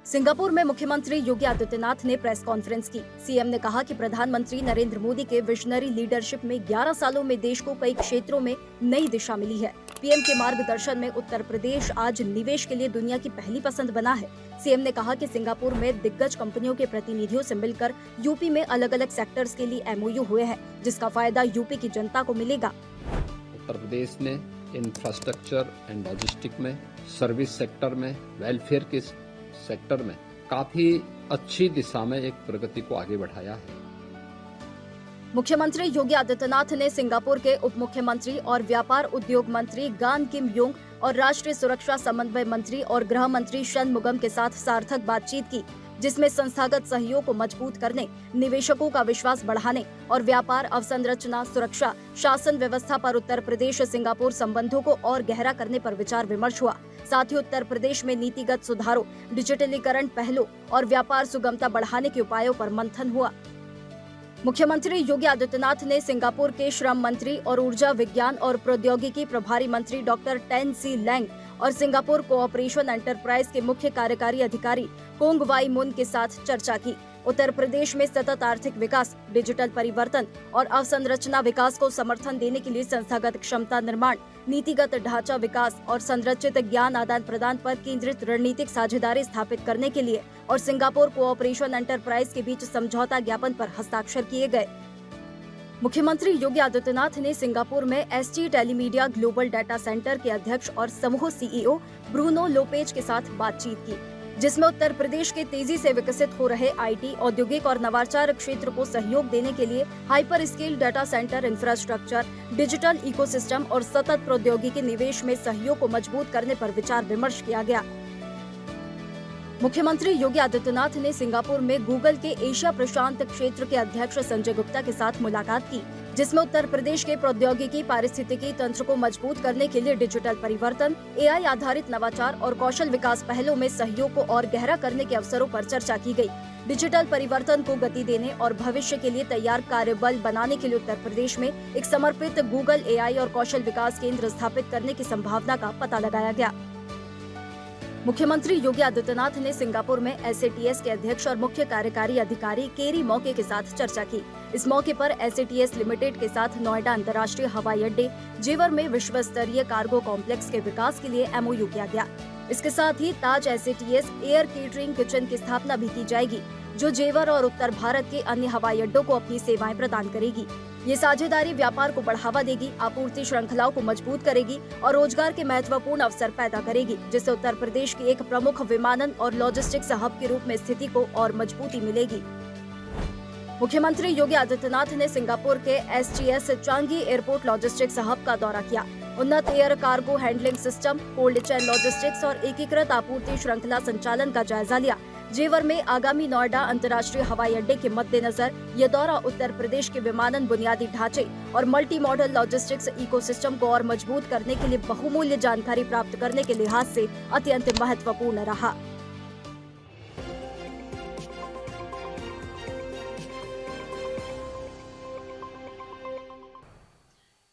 Singapore में मुख्यमंत्री योगी आदित्यनाथ ने प्रेस कॉन्फ्रेंस की। सीएम ने कहा कि प्रधानमंत्री नरेंद्र मोदी के विजनरी लीडरशिप में 11 सालों में देश को कई क्षेत्रों में नई दिशा मिली है। पीएम के मार्गदर्शन में उत्तर प्रदेश आज निवेश के लिए दुनिया की पहली पसंद बना है। सीएम ने कहा कि सिंगापुर में दिग्गज कंपनियों के प्रतिनिधियों से मिलकर यूपी में अलग अलग सेक्टर्स के लिए एमओयू हुए हैं, जिसका फायदा यूपी की जनता को मिलेगा। उत्तर प्रदेश ने इंफ्रास्ट्रक्चर एंड लॉजिस्टिक में, सर्विस सेक्टर में, वेलफेयर के सेक्टर में काफी अच्छी दिशा में एक प्रगति को आगे बढ़ाया है। मुख्यमंत्री योगी आदित्यनाथ ने सिंगापुर के उप मुख्यमंत्री और व्यापार उद्योग मंत्री गान किम योंग और राष्ट्रीय सुरक्षा समन्वय मंत्री और गृह मंत्री शनमुगम के साथ सार्थक बातचीत की, जिसमें संस्थागत सहयोग को मजबूत करने, निवेशकों का विश्वास बढ़ाने और व्यापार अवसंरचना, सुरक्षा, शासन व्यवस्था पर उत्तर प्रदेश सिंगापुर संबंधों को और गहरा करने पर विचार विमर्श हुआ। साथ ही उत्तर प्रदेश में नीतिगत सुधारों, डिजिटलीकरण पहलों और व्यापार सुगमता बढ़ाने के उपायों पर मंथन हुआ। मुख्यमंत्री योगी आदित्यनाथ ने सिंगापुर के श्रम मंत्री और ऊर्जा विज्ञान और प्रौद्योगिकी प्रभारी मंत्री डॉक्टर टेन सी लैंग और सिंगापुर कोऑपरेशन एंटरप्राइज के मुख्य कार्यकारी अधिकारी कोंग वाई मुन के साथ चर्चा की। उत्तर प्रदेश में सतत आर्थिक विकास, डिजिटल परिवर्तन और अवसंरचना विकास को समर्थन देने के लिए संस्थागत क्षमता निर्माण, नीतिगत ढांचा विकास और संरचित ज्ञान आदान प्रदान पर केंद्रित रणनीतिक साझेदारी स्थापित करने के लिए और सिंगापुर कोऑपरेशन एंटरप्राइज के बीच समझौता ज्ञापन पर हस्ताक्षर किए गए। मुख्यमंत्री योगी आदित्यनाथ ने सिंगापुर में ST Telemedia global data centre के अध्यक्ष और समूह सीईओ ब्रूनो लोपेज के साथ बातचीत की, जिसमें उत्तर प्रदेश के तेजी से विकसित हो रहे आईटी, औद्योगिक और नवाचार क्षेत्र को सहयोग देने के लिए hyper scale data centre infrastructure, digital ecosystem और सतत प्रौद्योगिकी निवेश में सहयोग को मजबूत करने पर विचार विमर्श किया गया। मुख्यमंत्री योगी आदित्यनाथ ने सिंगापुर में गूगल के एशिया प्रशांत क्षेत्र के अध्यक्ष संजय गुप्ता के साथ मुलाकात की, जिसमें उत्तर प्रदेश के प्रौद्योगिकी पारिस्थितिकी तंत्र को मजबूत करने के लिए डिजिटल परिवर्तन, एआई आधारित नवाचार और कौशल विकास पहलों में सहयोग को और गहरा करने के अवसरों पर चर्चा की गई। डिजिटल परिवर्तन को गति देने और भविष्य के लिए तैयार कार्यबल बनाने के लिए उत्तर प्रदेश में एक समर्पित गूगल एआई और कौशल विकास केंद्र स्थापित करने की संभावना का पता लगाया गया। मुख्यमंत्री योगी आदित्यनाथ ने सिंगापुर में एसएटीएस के अध्यक्ष और मुख्य कार्यकारी अधिकारी केरी मौके के साथ चर्चा की। इस मौके पर एसएटीएस लिमिटेड के साथ नोएडा अंतर्राष्ट्रीय हवाई अड्डे, जेवर में विश्व स्तरीय कार्गो कॉम्प्लेक्स के विकास के लिए एमओयू किया गया। इसके साथ ही ताज एसएटीएस एयर केटरिंग किचन की स्थापना भी की जाएगी, जो जेवर और उत्तर भारत के अन्य हवाई अड्डों को अपनी सेवाएं प्रदान करेगी। ये साझेदारी व्यापार को बढ़ावा देगी, आपूर्ति श्रृंखलाओं को मजबूत करेगी और रोजगार के महत्वपूर्ण अवसर पैदा करेगी, जिससे उत्तर प्रदेश की एक प्रमुख विमानन और लॉजिस्टिक्स हब के रूप में स्थिति को और मजबूती मिलेगी। मुख्यमंत्री योगी आदित्यनाथ ने सिंगापुर के STS Changi airport logistics hub का दौरा किया। उन्नत air cargo handling system, cold chain logistics और एकीकृत आपूर्ति श्रृंखला संचालन का जायजा लिया। जेवर में आगामी नोएडा अंतर्राष्ट्रीय हवाई अड्डे के मद्देनजर यह दौरा उत्तर प्रदेश के विमानन बुनियादी ढांचे और मल्टी मॉडल लॉजिस्टिक्स इकोसिस्टम को और मजबूत करने के लिए बहुमूल्य जानकारी प्राप्त करने के लिहाज से अत्यंत महत्वपूर्ण रहा।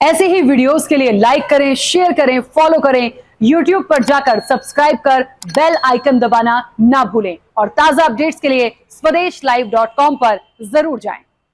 ऐसे ही वीडियोस के लिए लाइक करें, शेयर करें, फॉलो करें। YouTube पर जाकर सब्सक्राइब कर बेल आइकन दबाना ना भूलें और ताजा अपडेट्स के लिए swedeshlive.com पर जरूर जाएं।